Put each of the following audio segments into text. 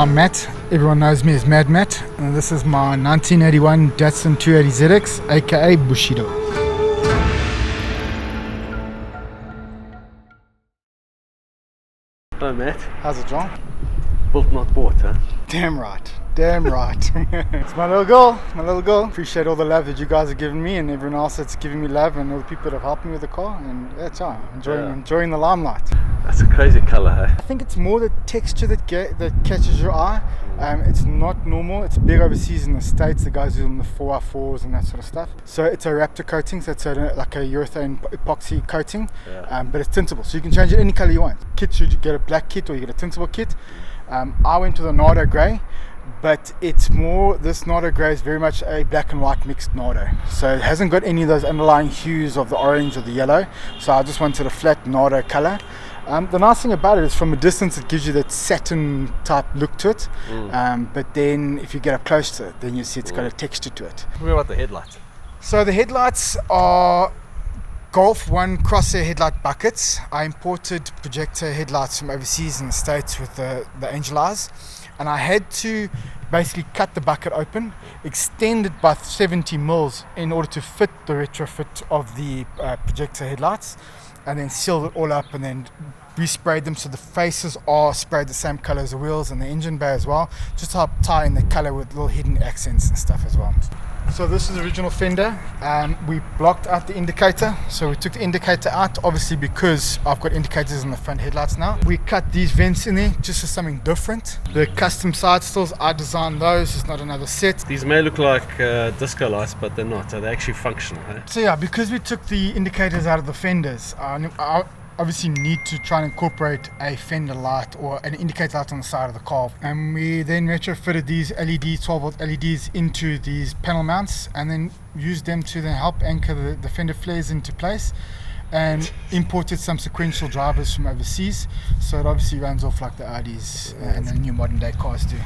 I'm Matt. Everyone knows me as Mad Matt. And this is my 1981 Datsun 280ZX, aka Bushido. Hello Matt. How's it, John? Built not bought, huh? Damn right. Damn right. It's my little girl. My little girl. Appreciate all the love that you guys have given me and everyone else that's giving me love and all the people that have helped me with the car. And that's all. Enjoying the limelight. That's a crazy colour, hey? I think it's more the texture that catches your eye. It's not normal. It's big overseas in the States. The guys do them the 4x4s and that sort of stuff. So it's a Raptor coating. So it's like a urethane epoxy coating. Yeah. But it's tintable. So you can change it any colour you want. Kit, should you get a black kit or you get a tintable kit? I went with a Nardo grey. But it's more, this Nardo grey is very much a black and white mixed Nardo. So it hasn't got any of those underlying hues of the orange or the yellow. So I just wanted a flat Nardo colour. The nice thing about it is from a distance it gives you that satin type look to it. But then if you get up close to it, then you see it's got a texture to it. What about the headlights? So the headlights are Golf 1 crosshair headlight buckets. I imported projector headlights from overseas in the States with the Angel Eyes. And I had to basically cut the bucket open, extend it by 70 mils in order to fit the retrofit of the projector headlights, and then seal it all up and then resprayed them so the faces are sprayed the same color as the wheels and the engine bay as well, just to help tie in the color with little hidden accents and stuff as well. So this is the original fender. We blocked out the indicator, so we took the indicator out obviously because I've got indicators in the front headlights now. We cut these vents in there just for something different. The custom side stills, I designed those. It's not another set. These may look like disco lights, but they're not. They're actually functional, eh? So yeah, because we took the indicators out of the fenders, I obviously need to try and incorporate a fender light or an indicator light on the side of the car. And we then retrofitted these LEDs, 12 volt LEDs into these panel mounts and then used them to then help anchor the fender flares into place, and imported some sequential drivers from overseas, so it obviously runs off like the Audis and the new modern day cars do.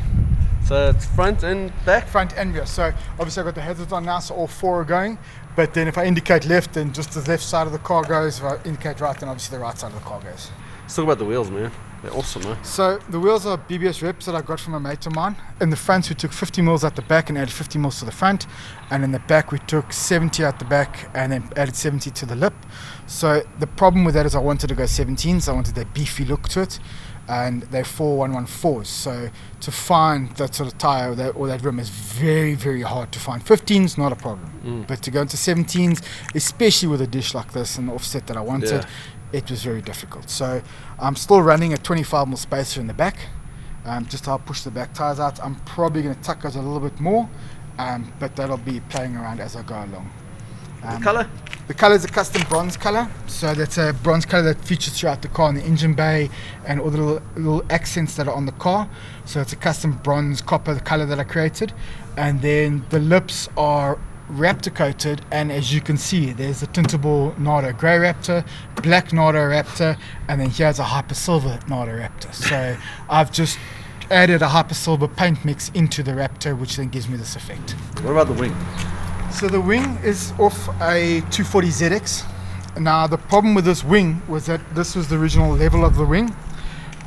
So it's front and back? Front and rear. So obviously I've got the hazards on now, so all four are going. But then if I indicate left, then just the left side of the car goes. If I indicate right, then obviously the right side of the car goes. Let's talk about the wheels, man. They're awesome, man. So the wheels are BBS reps that I got from a mate of mine. In the front, we took 50 mils at the back and added 50 mils to the front. And in the back, we took 70 at the back and then added 70 to the lip. So the problem with that is I wanted to go 17s. I wanted that beefy look to it. And they're 4114s. So to find that sort of tire or that rim is very, very hard to find. 15s, not a problem. But to go into 17s, especially with a dish like this and the offset that I wanted, it was very difficult. So I'm still running a 25mm spacer in the back, just to help push the back tires out. I'm probably going to tuck those a little bit more, but that'll be playing around as I go along. The colour? The colour is a custom bronze colour, so that's a bronze colour that features throughout the car in the engine bay and all the little accents that are on the car. So it's a custom bronze copper colour that I created, and then the lips are Raptor coated, and as you can see there's a tintable Nardo grey Raptor, black Nardo Raptor, and then here's a hyper silver Nardo Raptor. So I've just added a hyper silver paint mix into the Raptor, which then gives me this effect. What about the wing? So the wing is off a 240ZX. Now the problem with this wing was that this was the original level of the wing,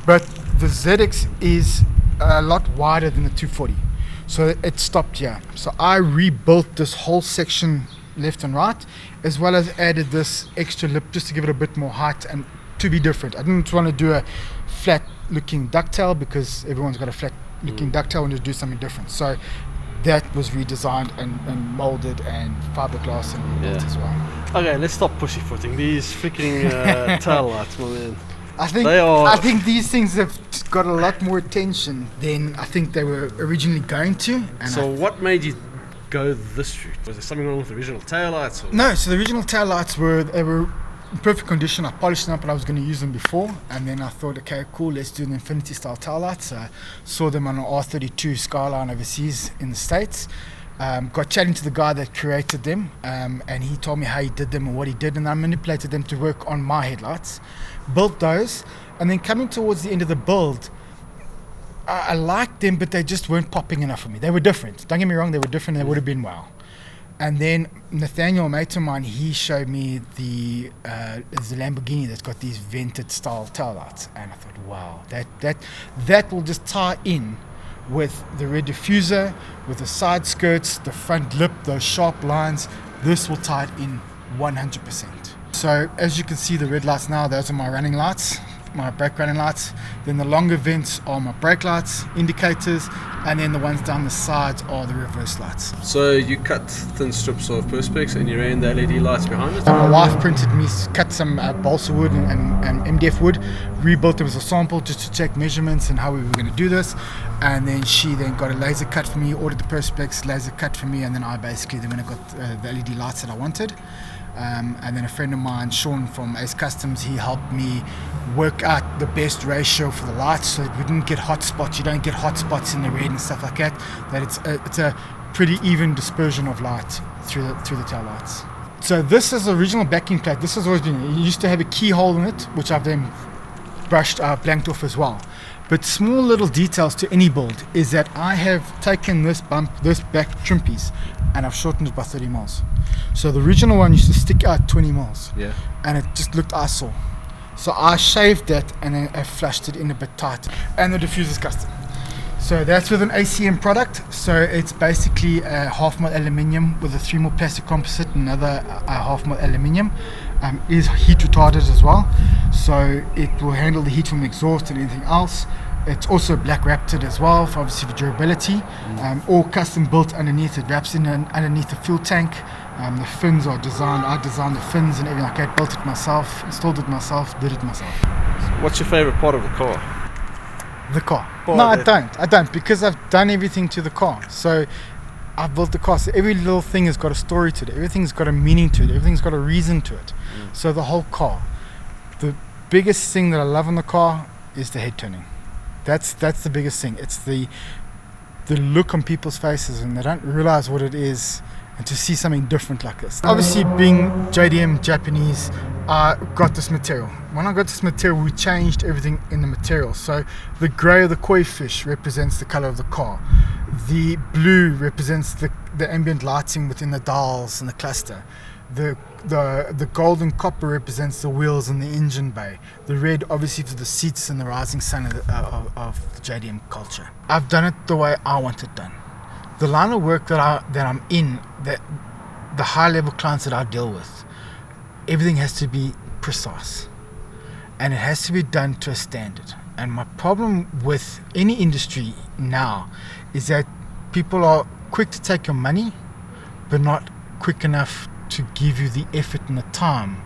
but the ZX is a lot wider than the 240. So it stopped here. So I rebuilt this whole section left and right, as well as added this extra lip just to give it a bit more height and to be different. I didn't want to do a flat looking ducktail because everyone's got a flat looking ducktail. I wanted to do something different. So that was redesigned and molded and fiberglass and rebuilt as well. Okay, let's stop pussyfooting. These freaking tail lights, my man. I think these things have got a lot more attention than I think they were originally going to. And so what made you go this route? Was there something wrong with the original tail lights? No, so the original tail lights were in perfect condition. I polished them up and I was going to use them before, and then I thought, okay, cool, let's do an Infinity style tail lights. I saw them on an R32 Skyline overseas in the States. Got chatting to the guy that created them, and he told me how he did them and what he did, and I manipulated them to work on my headlights, built those, and then coming towards the end of the build, I liked them, but they just weren't popping enough for me. They were different. Don't get me wrong, they were different and they would have been wow. And then Nathaniel, a mate of mine, he showed me the Lamborghini that's got these vented style tail lights, and I thought, wow, that will just tie in with the red diffuser, with the side skirts, the front lip, those sharp lines. This will tie it in 100%. So as you can see, the red lights now, those are my running lights, my brake running lights. Then the longer vents are my brake lights, indicators, and then the ones down the sides are the reverse lights. So you cut thin strips of perspex and you ran the LED lights behind it? My wife printed me, cut some balsa wood and MDF wood, rebuilt it as a sample just to check measurements and how we were going to do this. And then she then got a laser cut for me, ordered the perspex, laser cut for me, and then I basically then when I got the LED lights that I wanted. And then a friend of mine, Sean from Ace Customs, he helped me work out the best ratio for the lights so that we didn't get hot spots. You don't get hot spots in the red and stuff like that. That it's a pretty even dispersion of light through the tail lights. So this is the original backing plate. This has always been, it used to have a keyhole in it, which I've then blanked off as well. But small little details to any build is that I have taken this back trim piece, and I've shortened it by 30 mils. So the original one used to stick out 20 mils, and it just looked eyesore. So I shaved that and then I flushed it in a bit tight. And the diffuser's custom. So that's with an ACM product. So it's basically a half mil aluminium with a 3 mil plastic composite, another half mil aluminium. Is heat retarded as well, so it will handle the heat from the exhaust and anything else. It's also black wrapped as well for obviously for durability. All custom built underneath. It wraps in underneath the fuel tank. The fins are designed. I designed the fins and everything like that. Built it myself, installed it myself, did it myself. What's your favorite part of the car? The car. No, I don't because I've done everything to the car. So I've built the car, so every little thing has got a story to it. Everything's got a meaning to it. Everything's got a reason to it. So the whole car. The biggest thing that I love in the car is the head turning. That's the biggest thing. It's the look on people's faces and they don't realize what it is, and to see something different like this. Obviously, being JDM Japanese, I got this material. When I got this material, we changed everything in the material. So the grey of the koi fish represents the color of the car. The blue represents the ambient lighting within the dials and the cluster. The golden copper represents the wheels and the engine bay. The red obviously for the seats and the rising sun of the JDM culture. I've done it the way I want it done. The line of work that I'm in, the high level clients that I deal with, everything has to be precise and it has to be done to a standard. And my problem with any industry now is that people are quick to take your money but not quick enough to give you the effort and the time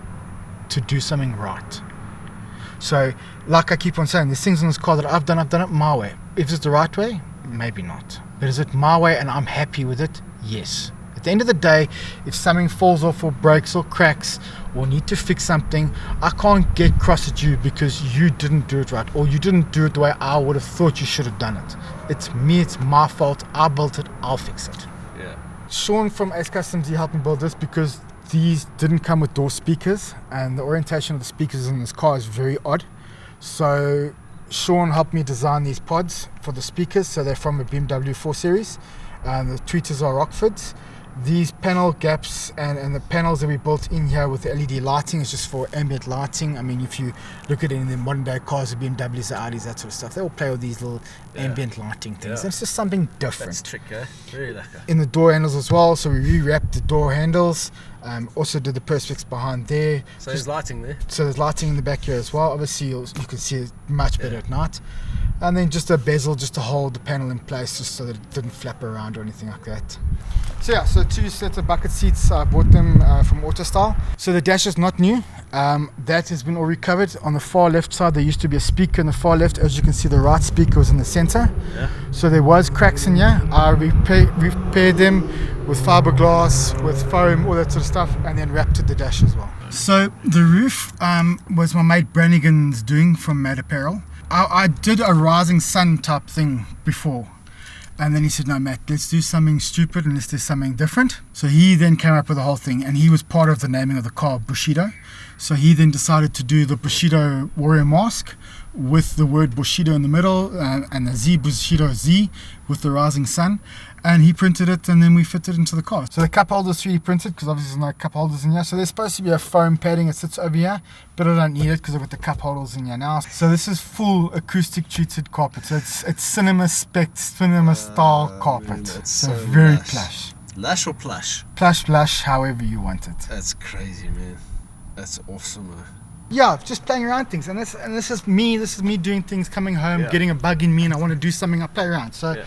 to do something right. So like I keep on saying, there's things in this car that I've done it my way. If it's the right way, maybe not. But is it my way and I'm happy with it? Yes. At the end of the day, if something falls off or breaks or cracks or need to fix something, I can't get cross at you because you didn't do it right or you didn't do it the way I would have thought you should have done it. It's me, it's my fault, I built it, I'll fix it. Yeah. Sean from Ace Customs, he helped me build this because these didn't come with door speakers and the orientation of the speakers in this car is very odd. So Sean helped me design these pods for the speakers, so they're from a BMW 4 Series. The tweeters are Rockfords. These panel gaps and the panels that we built in here with the LED lighting is just for ambient lighting. I mean, if you look at it in the modern day cars, the BMWs, the Audis, that sort of stuff, they all play with these little ambient lighting things. It's just something different. That's trick, eh? Very lekker. In the door handles as well, so we rewrapped the door handles. Also did the perspex behind there. So there's lighting there. So there's lighting in the back here as well. Obviously you can see it much better at night. And then just a bezel just to hold the panel in place just so that it didn't flap around or anything like that. So yeah, so 2 sets of bucket seats. I bought them from AutoStyle. So the dash is not new. That has been all recovered. On the far left side there used to be a speaker in the far left. As you can see, the right speaker was in the center. So there was cracks in here. I repaired them with fiberglass, with foam, all that sort of stuff, and then wrapped the dash as well. So the roof was my mate Brannigan's doing from Mad Apparel. I did a rising sun type thing before, and then he said, no Matt, let's do something stupid and let's do something different. So he then came up with the whole thing, and he was part of the naming of the car Bushido. So he then decided to do the Bushido warrior mask with the word Bushido in the middle and the Z Bushido Z with the rising sun. and he printed it, and then we fitted it into the car. So the cup holder is 3D printed because obviously there's no cup holders in here. So there's supposed to be a foam padding that sits over here, but I don't need it because I've got the cup holders in here now. So this is full acoustic treated carpet. So it's cinema spec, cinema style carpet. So very plush. Lush or plush? Plush, however you want it. That's crazy, man. That's awesome. Yeah, just playing around things, and this is me. This is me doing things, coming home, getting a bug in me, and I want to do something. I play around. So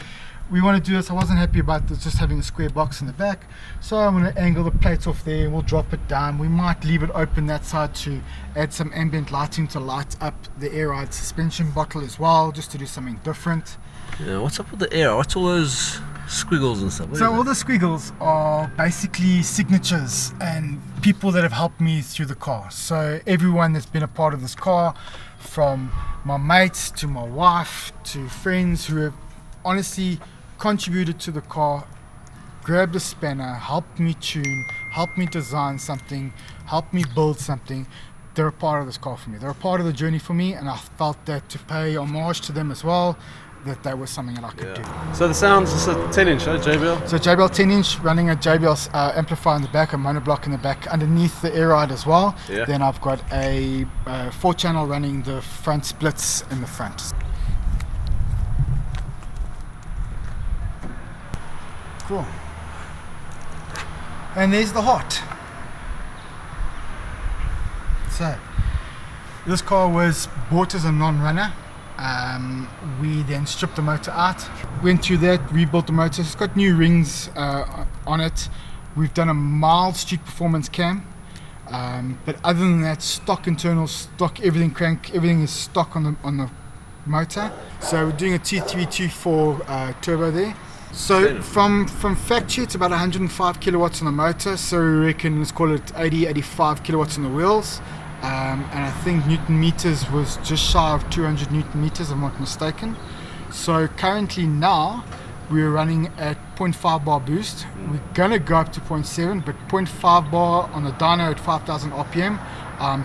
we want to do this. I wasn't happy about this, just having a square box in the back. So I'm going to angle the plates off there. We'll drop it down. We might leave it open that side to add some ambient lighting to light up the air ride suspension bottle as well, just to do something different. Yeah, what's up with the air? What's all those squiggles and stuff? So all the squiggles are basically signatures and people that have helped me through the car. So everyone that's been a part of this car, from my mates to my wife to friends who have honestly contributed to the car, grabbed a spanner, helped me tune, helped me design something, helped me build something. They're a part of this car for me. They're a part of the journey for me, and I felt that to pay homage to them as well, that was something that I could do. So the sounds is a 10-inch, JBL? So JBL 10-inch, running a JBL amplifier in the back, a monoblock in the back, underneath the air ride as well. Yeah. Then I've got a 4-channel running the front splits in the front. Cool. And there's the heart. So this car was bought as a non-runner. We then stripped the motor out, went through that, rebuilt the motor. It's got new rings on it. We've done a mild street performance cam, but other than that, stock internal, stock everything crank, everything is stock on the motor. So we're doing a T324 turbo there. So from factory it's about 105 kilowatts on the motor, so we reckon let's call it 80-85 kilowatts on the wheels. And I think Newton meters was just shy of 200 Newton meters, if I'm not mistaken. So currently now we're running at 0.5 bar boost. We're gonna go up to 0.7, but 0.5 bar on the dyno at 5,000 RPM.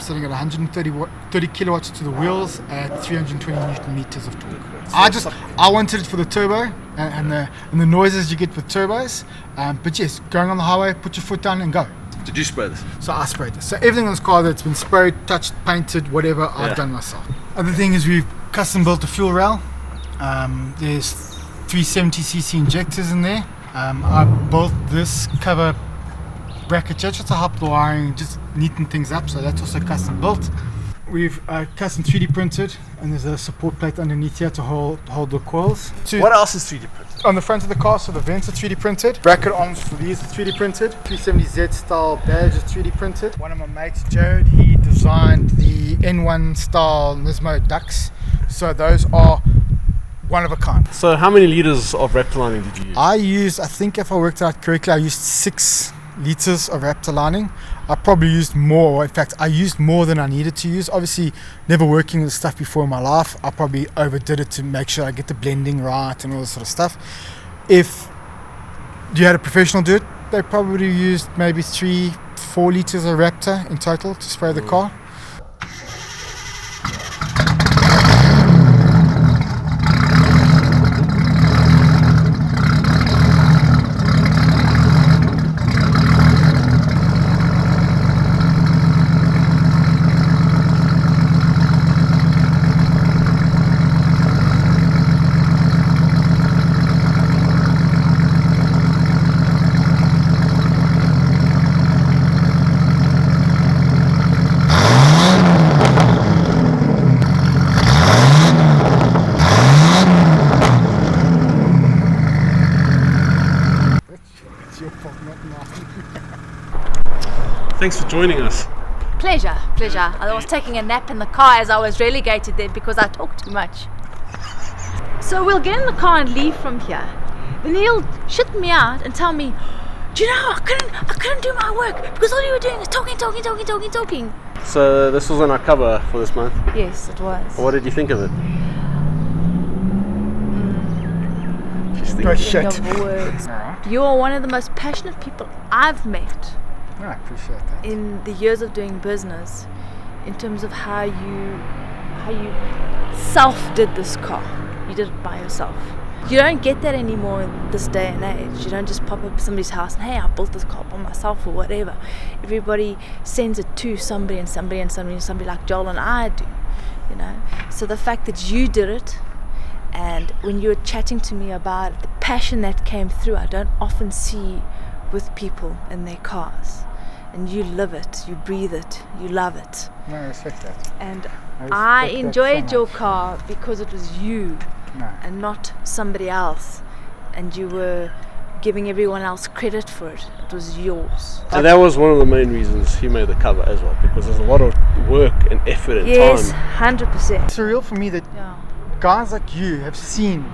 Sitting at 130 kilowatts to the wheels at 320 Newton meters of torque. I wanted it for the turbo and the noises you get with turbos. But yes, going on the highway, put your foot down and go. Did you spray this? So I sprayed this. So everything on this car that's been sprayed, touched, painted, whatever, I've done myself. Other thing is we've custom built a fuel rail. There's 370cc injectors in there. I built this cover bracket just to help the wiring, just neaten things up. So that's also custom built. We've custom 3D printed, and there's a support plate underneath here to hold the coils. What else is 3D printed? On the front of the car, so the vents are 3D printed. Bracket arms for these are 3D printed. 370Z style badge is 3D printed. One of my mates, Jared, he designed the N1 style Nismo ducts. So those are one of a kind. So how many liters of Raptor lining did you use? I think if I worked out correctly, I used 6 liters of Raptor lining. I probably used more. In fact, I used more than I needed to use. Obviously, never working with stuff before in my life, I probably overdid it to make sure I get the blending right and all this sort of stuff. If you had a professional do it, they probably used maybe 3-4 liters of Raptor in total to spray the car. Thanks for joining us. Pleasure. I was taking a nap in the car as I was relegated there because I talk too much. So we'll get in the car and leave from here. Then he'll shit me out and tell me, do you know, I couldn't do my work because all you were doing is talking. So this was on our cover for this month. Yes, it was. What did you think of it? Go shit. Of words. You are one of the most passionate people I've met. I appreciate that. In the years of doing business, in terms of how you self did this car. You did it by yourself. You don't get that anymore in this day and age. You don't just pop up at somebody's house and, hey, I built this car by myself or whatever. Everybody sends it to somebody and somebody and somebody and somebody like Joel and I do, you know. So the fact that you did it, and when you were chatting to me about it, the passion that came through, I don't often see with people in their cars. And you live it, you breathe it, you love it. No, I respect that. And I I respect enjoyed that so your much. car because it was you and not somebody else. And you were giving everyone else credit for it. It was yours. And that was one of the main reasons he made the cover as well, because there's a lot of work and effort and Yes, time. 100%. It's surreal for me that Yeah. guys like you have seen,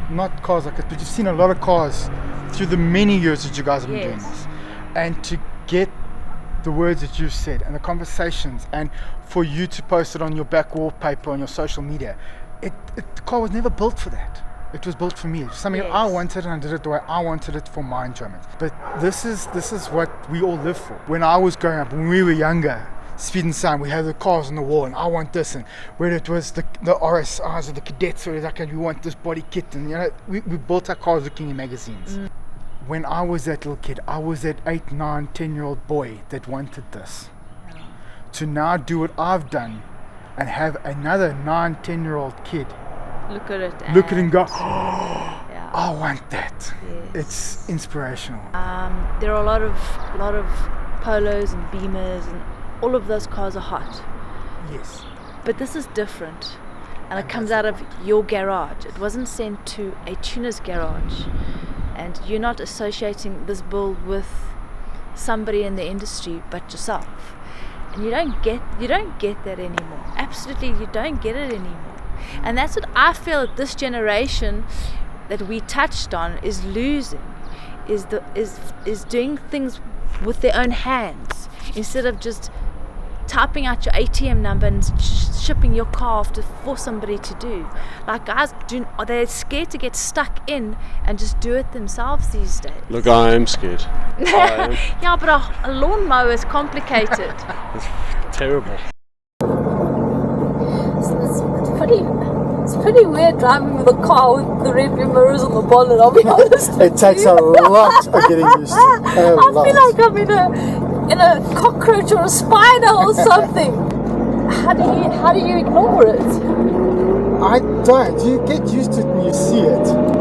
not cars like this, but you've seen a lot of cars through the many years that you guys have been doing Yes. this. And to get the words that you've said and the conversations, and for you to post it on your back wallpaper on your social media, the car was never built for that. It was built for me. It was something Yes. I wanted, and I did it the way I wanted it for my enjoyment. But this is what we all live for. When I was growing up, when we were younger, Speed and Sound, we had the cars on the wall, and I want this, and whether it was the RSRs or the cadets, or it was like, we want this body kit, and you know, we built our cars looking in magazines. When I was that little kid, I was that 8, 9, 10-year-old boy that wanted this. To now do what I've done and have another 9, 10-year-old kid Look at it. look at it and go, Yeah. I want that. Yes. It's inspirational. There are a lot of Polos and Beamers, and all of those cars are hot. Yes. But this is different, and it comes out of your garage. It wasn't sent to a tuner's garage, and you're not associating this build with somebody in the industry but yourself. And you don't get that anymore. Absolutely, you don't get it anymore. And that's what I feel that this generation that we touched on is losing, is doing things with their own hands instead of just typing out your ATM number and shipping your car off for somebody to do. Like guys they're scared to get stuck in and just do it themselves these days. Look, I am scared. I am. Yeah, but a lawnmower is complicated. It's terrible. It's pretty weird driving with a car with the rearview mirrors on the bonnet, I'll be honest. It takes a lot of getting used to. I feel like I'm in a cockroach or a spider or something. How do you ignore it? I don't. You get used to it when you see it.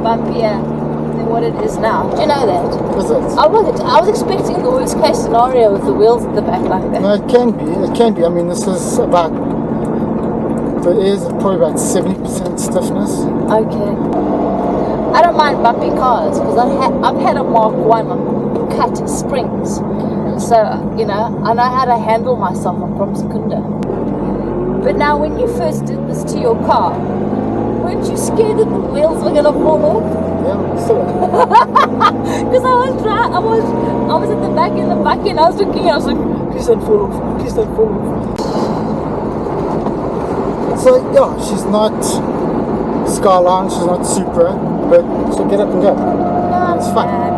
Bumpier than what it is now. Do you know that? Is it? I was expecting the worst case scenario with the wheels at the back like that. No, it can be. It can be. I mean, this is about, the air is probably about 70% stiffness. Okay. I don't mind bumpy cars because I've had a Mark 1 on cut springs. So, you know, I know how to handle myself from Secunda. But now when you first did this to your car, weren't you scared that the wheels were going to fall off? Yeah, so. Because I was at the back in the bucket and I was looking, I was like, please don't fall off, please don't fall off. So, yeah, she's not Skyline, she's not Supra, but she'll get up and go. No, It's fun. man.